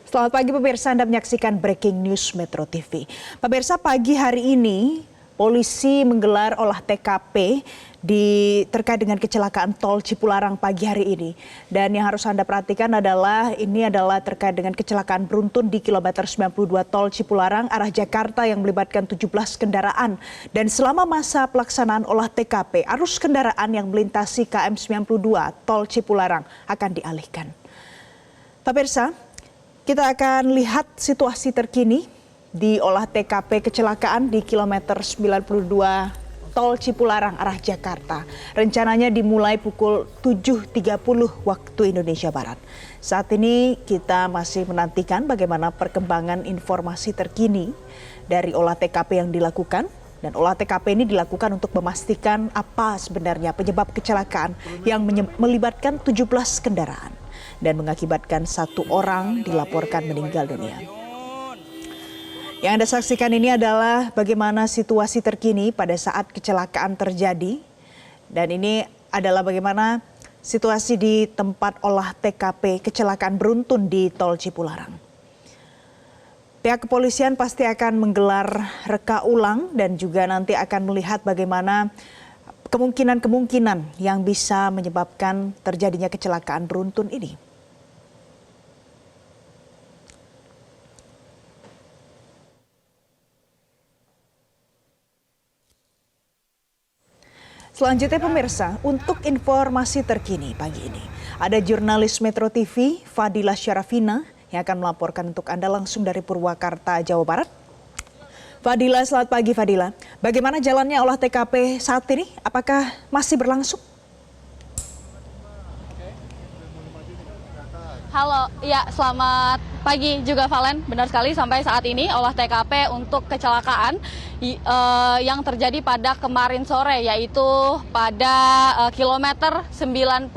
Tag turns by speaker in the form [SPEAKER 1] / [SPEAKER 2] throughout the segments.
[SPEAKER 1] Selamat pagi pemirsa, Anda menyaksikan Breaking News Metro TV. Pemirsa, pagi hari ini polisi menggelar olah TKP terkait dengan kecelakaan tol Cipularang pagi hari ini. Dan yang harus Anda perhatikan adalah terkait dengan kecelakaan beruntun di kilometer 92 tol Cipularang arah Jakarta yang melibatkan 17 kendaraan. Dan selama masa pelaksanaan olah TKP, arus kendaraan yang melintasi KM 92 tol Cipularang akan dialihkan. Pemirsa, kita akan lihat situasi terkini di olah TKP kecelakaan di kilometer 92 tol Cipularang arah Jakarta. Rencananya dimulai pukul 7.30 waktu Indonesia Barat. Saat ini kita masih menantikan bagaimana perkembangan informasi terkini dari olah TKP yang dilakukan. Dan olah TKP ini dilakukan untuk memastikan apa sebenarnya penyebab kecelakaan yang melibatkan 17 kendaraan dan mengakibatkan 1 orang dilaporkan meninggal dunia. Yang Anda saksikan ini adalah bagaimana situasi terkini pada saat kecelakaan terjadi. Dan ini adalah bagaimana situasi di tempat olah TKP kecelakaan beruntun di tol Cipularang. Pihak kepolisian pasti akan menggelar reka ulang dan juga nanti akan melihat bagaimana kemungkinan-kemungkinan yang bisa menyebabkan terjadinya kecelakaan beruntun ini. Selanjutnya pemirsa, untuk informasi terkini pagi ini, ada jurnalis Metro TV, Fadila Syarafina, yang akan melaporkan untuk Anda langsung dari Purwakarta, Jawa Barat. Fadila, selamat pagi Fadila. Bagaimana jalannya olah TKP saat ini? Apakah masih berlangsung?
[SPEAKER 2] Halo, ya selamat pagi juga Valen. Benar sekali sampai saat ini olah TKP untuk kecelakaan yang terjadi pada kemarin sore, yaitu pada kilometer 92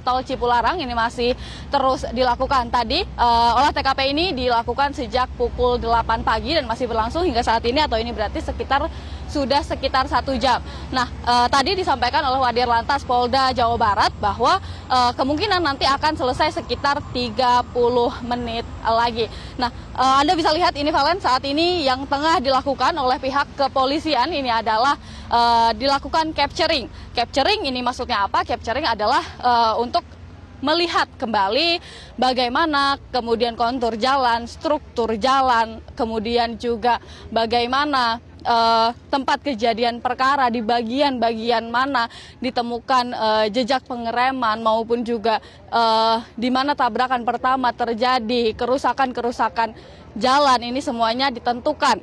[SPEAKER 2] tol Cipularang ini masih terus dilakukan. Tadi olah TKP ini dilakukan sejak pukul 8 pagi dan masih berlangsung hingga saat ini, atau ini berarti sudah sekitar 1 jam. Nah, tadi disampaikan oleh Wadir Lantas Polda Jawa Barat bahwa kemungkinan nanti akan selesai sekitar 30 menit lagi. Nah, Anda bisa lihat ini Valen, saat ini yang tengah dilakukan oleh pihak kepolisian ini adalah dilakukan capturing. Capturing ini maksudnya apa? Capturing adalah untuk melihat kembali bagaimana kemudian kontur jalan, struktur jalan, kemudian juga bagaimana tempat kejadian perkara, di bagian-bagian mana ditemukan jejak pengereman maupun juga di mana tabrakan pertama terjadi, kerusakan-kerusakan jalan, ini semuanya ditentukan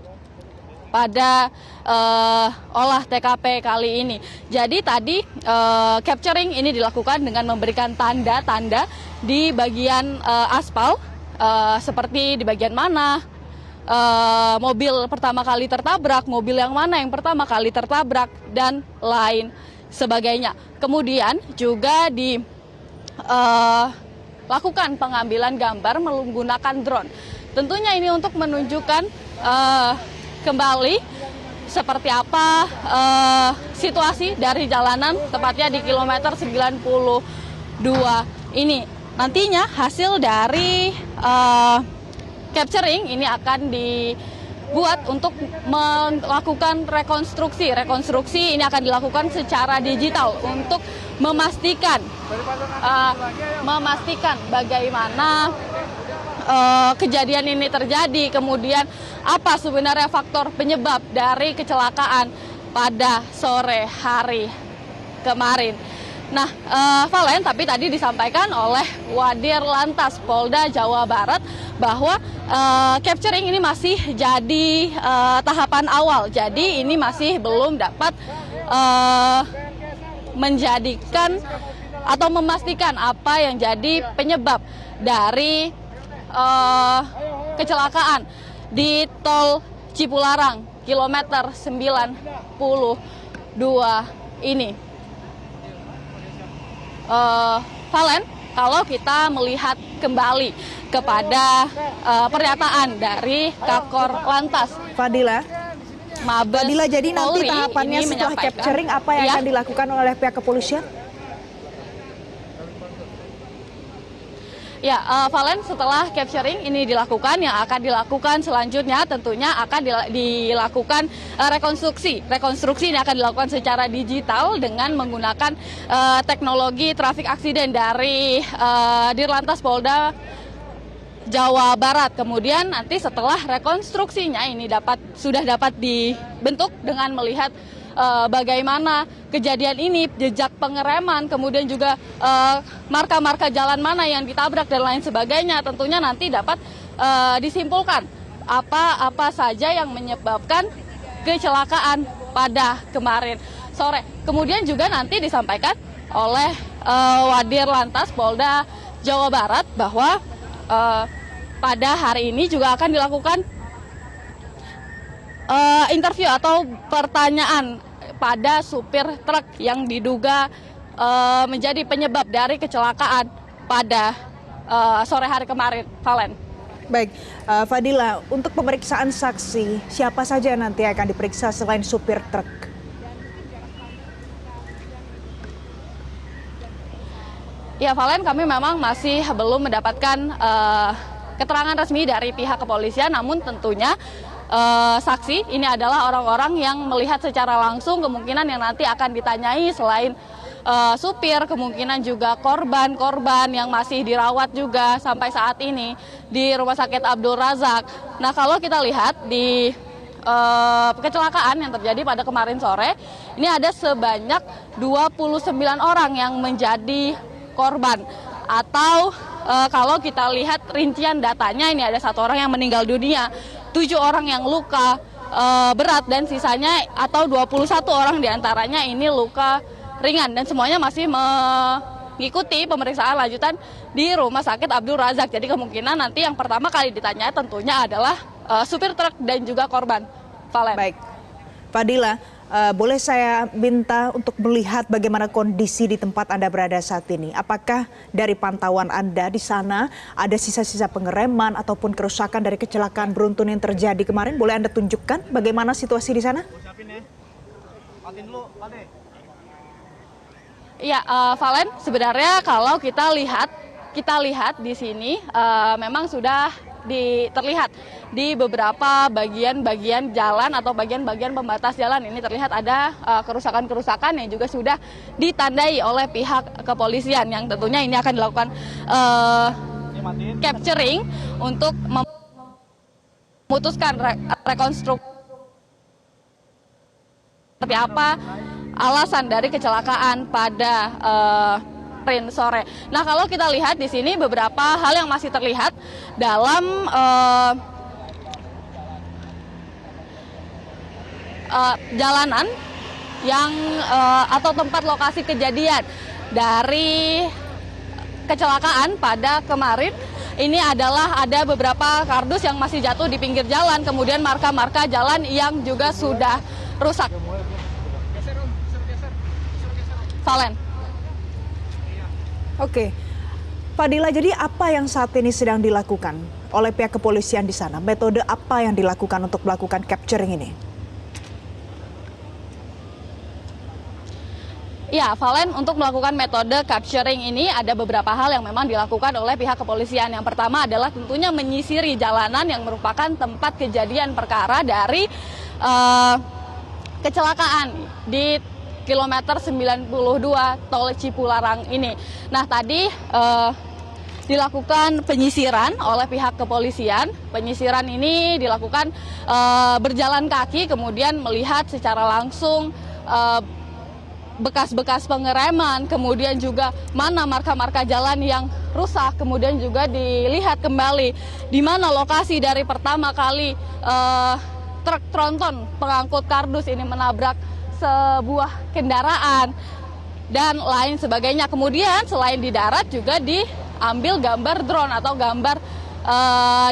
[SPEAKER 2] pada olah TKP kali ini. Jadi tadi capturing ini dilakukan dengan memberikan tanda-tanda di bagian aspal, seperti di bagian mana mobil pertama kali tertabrak, mobil yang mana yang pertama kali tertabrak, dan lain sebagainya. Kemudian juga dilakukan pengambilan gambar menggunakan drone. Tentunya ini untuk menunjukkan kembali seperti apa situasi dari jalanan, tepatnya di kilometer 92 ini. Nantinya hasil dari capturing ini akan dibuat untuk melakukan rekonstruksi. Rekonstruksi ini akan dilakukan secara digital untuk memastikan bagaimana kejadian ini terjadi, kemudian apa sebenarnya faktor penyebab dari kecelakaan pada sore hari kemarin. Nah, Valen, tapi tadi disampaikan oleh Wadir Lantas Polda Jawa Barat bahwa capturing ini masih jadi tahapan awal. Jadi ini masih belum dapat menjadikan atau memastikan apa yang jadi penyebab dari kecelakaan di tol Cipularang kilometer 92 ini. Valen, kalau kita melihat kembali kepada pernyataan dari Kakor Lantas
[SPEAKER 1] Fadila, jadi nanti
[SPEAKER 2] Polri
[SPEAKER 1] tahapannya setelah capturing apa yang akan dilakukan oleh pihak kepolisian?
[SPEAKER 2] Ya, Valen, setelah capturing ini dilakukan, yang akan dilakukan selanjutnya tentunya akan dilakukan rekonstruksi. Rekonstruksi ini akan dilakukan secara digital dengan menggunakan teknologi traffic accident dari Dirlantas Polda Jawa Barat. Kemudian nanti setelah rekonstruksinya ini sudah dapat dibentuk dengan melihat bagaimana kejadian ini, jejak pengereman, kemudian juga marka-marka jalan mana yang ditabrak dan lain sebagainya. Tentunya nanti dapat disimpulkan apa saja yang menyebabkan kecelakaan pada kemarin sore. Kemudian juga nanti disampaikan oleh Wadir Lantas Polda Jawa Barat bahwa pada hari ini juga akan dilakukan interview atau pertanyaan pada supir truk yang diduga menjadi penyebab dari kecelakaan pada sore hari kemarin, Valen.
[SPEAKER 1] Baik, Fadila, untuk pemeriksaan saksi, siapa saja nanti akan diperiksa selain supir truk?
[SPEAKER 2] Ya, Valen, kami memang masih belum mendapatkan keterangan resmi dari pihak kepolisian, namun tentunya saksi ini adalah orang-orang yang melihat secara langsung, kemungkinan yang nanti akan ditanyai selain supir, kemungkinan juga korban yang masih dirawat juga sampai saat ini di Rumah Sakit Abdul Razak. Nah, kalau kita lihat di kecelakaan yang terjadi pada kemarin sore, ini ada sebanyak 29 orang yang menjadi korban, atau kalau kita lihat rincian datanya, ini ada 1 orang yang meninggal dunia, 7 orang yang luka berat, dan sisanya atau 21 orang diantaranya ini luka ringan, dan semuanya masih mengikuti pemeriksaan lanjutan di Rumah Sakit Abdul Razak. Jadi kemungkinan nanti yang pertama kali ditanya tentunya adalah supir truk dan juga korban. Valen.
[SPEAKER 1] Baik, Fadila, boleh saya minta untuk melihat bagaimana kondisi di tempat Anda berada saat ini? Apakah dari pantauan Anda di sana ada sisa-sisa pengereman ataupun kerusakan dari kecelakaan beruntun yang terjadi kemarin? Boleh Anda tunjukkan bagaimana situasi di sana?
[SPEAKER 2] Ya, Valen, sebenarnya kalau kita lihat di sini memang sudah terlihat di beberapa bagian-bagian jalan atau bagian-bagian pembatas jalan ini terlihat ada kerusakan-kerusakan yang juga sudah ditandai oleh pihak kepolisian, yang tentunya ini akan dilakukan capturing untuk memutuskan rekonstruksi seperti apa alasan dari kecelakaan pada sore. Nah, kalau kita lihat di sini beberapa hal yang masih terlihat dalam jalanan yang atau tempat lokasi kejadian dari kecelakaan pada kemarin. Ini adalah ada beberapa kardus yang masih jatuh di pinggir jalan, kemudian marka-marka jalan yang juga sudah rusak. Valen.
[SPEAKER 1] Oke, Fadila, jadi apa yang saat ini sedang dilakukan oleh pihak kepolisian di sana? Metode apa yang dilakukan untuk melakukan capturing ini?
[SPEAKER 2] Ya, Valen, untuk melakukan metode capturing ini ada beberapa hal yang memang dilakukan oleh pihak kepolisian. Yang pertama adalah tentunya menyisiri jalanan yang merupakan tempat kejadian perkara dari kecelakaan di kilometer 92 Tol Cipularang ini. Nah, tadi dilakukan penyisiran oleh pihak kepolisian. Penyisiran ini dilakukan berjalan kaki, kemudian melihat secara langsung bekas-bekas pengereman, kemudian juga mana marka-marka jalan yang rusak, kemudian juga dilihat kembali di mana lokasi dari pertama kali truk tronton pengangkut kardus ini menabrak sebuah kendaraan dan lain sebagainya. Kemudian selain di darat juga diambil gambar drone atau gambar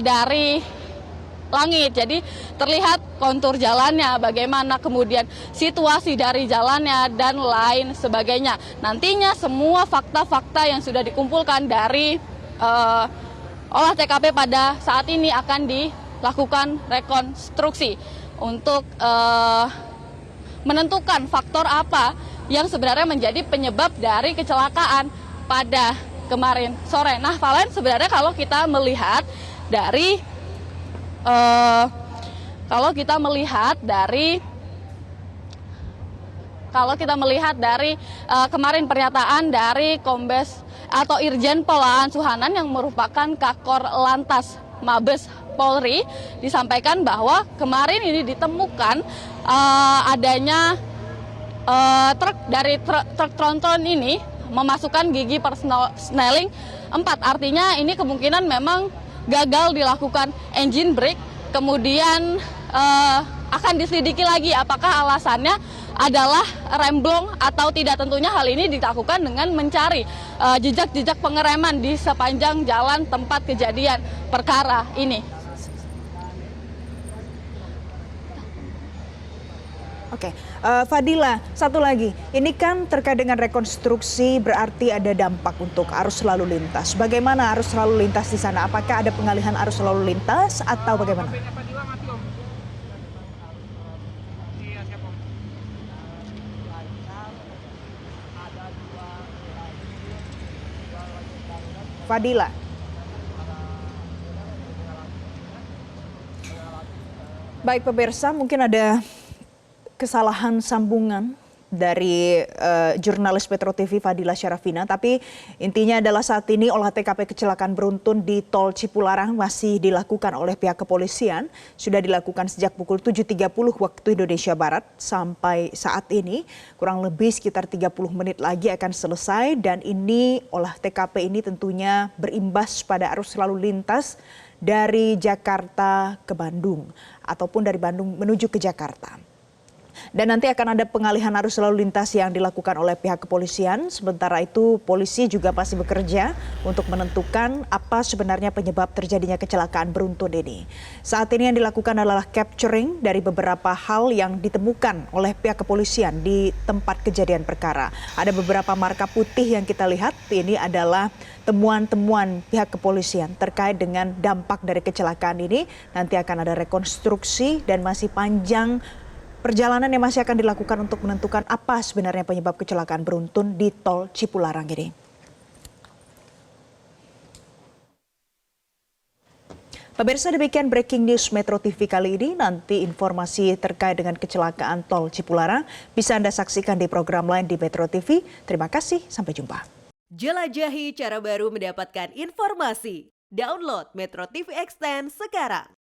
[SPEAKER 2] dari langit. Jadi terlihat kontur jalannya, bagaimana kemudian situasi dari jalannya dan lain sebagainya. Nantinya semua fakta-fakta yang sudah dikumpulkan dari olah TKP pada saat ini akan dilakukan rekonstruksi untuk menentukan faktor apa yang sebenarnya menjadi penyebab dari kecelakaan pada kemarin sore. Nah, Valen, sebenarnya kalau kita melihat dari kemarin pernyataan dari Kombes atau Irjen Pol Aan Suhanan yang merupakan Kakor Lantas Mabes Polri, disampaikan bahwa kemarin ini ditemukan adanya truk tronton ini memasukkan gigi persneling 4. Artinya ini kemungkinan memang gagal dilakukan engine brake, kemudian akan diselidiki lagi apakah alasannya adalah remblong atau tidak. Tentunya hal ini dilakukan dengan mencari jejak-jejak pengereman di sepanjang jalan tempat kejadian perkara ini.
[SPEAKER 1] Oke, Fadila, satu lagi. Ini kan terkait dengan rekonstruksi, berarti ada dampak untuk arus lalu lintas. Bagaimana arus lalu lintas di sana? Apakah ada pengalihan arus lalu lintas atau bagaimana? Fadila. Baik pemirsa, mungkin ada kesalahan sambungan dari jurnalis Metro TV Fadila Syarafina, tapi intinya adalah saat ini olah TKP kecelakaan beruntun di Tol Cipularang masih dilakukan oleh pihak kepolisian. Sudah dilakukan sejak pukul 7.30 waktu Indonesia Barat sampai saat ini, kurang lebih sekitar 30 menit lagi akan selesai, dan ini olah TKP ini tentunya berimbas pada arus lalu lintas dari Jakarta ke Bandung ataupun dari Bandung menuju ke Jakarta. Dan nanti akan ada pengalihan arus lalu lintas yang dilakukan oleh pihak kepolisian. Sementara itu polisi juga masih bekerja untuk menentukan apa sebenarnya penyebab terjadinya kecelakaan beruntun ini. Saat ini yang dilakukan adalah capturing dari beberapa hal yang ditemukan oleh pihak kepolisian di tempat kejadian perkara. Ada beberapa marka putih yang kita lihat, ini adalah temuan-temuan pihak kepolisian terkait dengan dampak dari kecelakaan ini. Nanti akan ada rekonstruksi dan masih panjang perjalanan yang masih akan dilakukan untuk menentukan apa sebenarnya penyebab kecelakaan beruntun di Tol Cipularang ini. Pemirsa, demikian breaking news Metro TV kali ini. Nanti informasi terkait dengan kecelakaan Tol Cipularang bisa Anda saksikan di program lain di Metro TV. Terima kasih, sampai jumpa.
[SPEAKER 3] Jelajahi cara baru mendapatkan informasi. Download Metro TV Extend sekarang.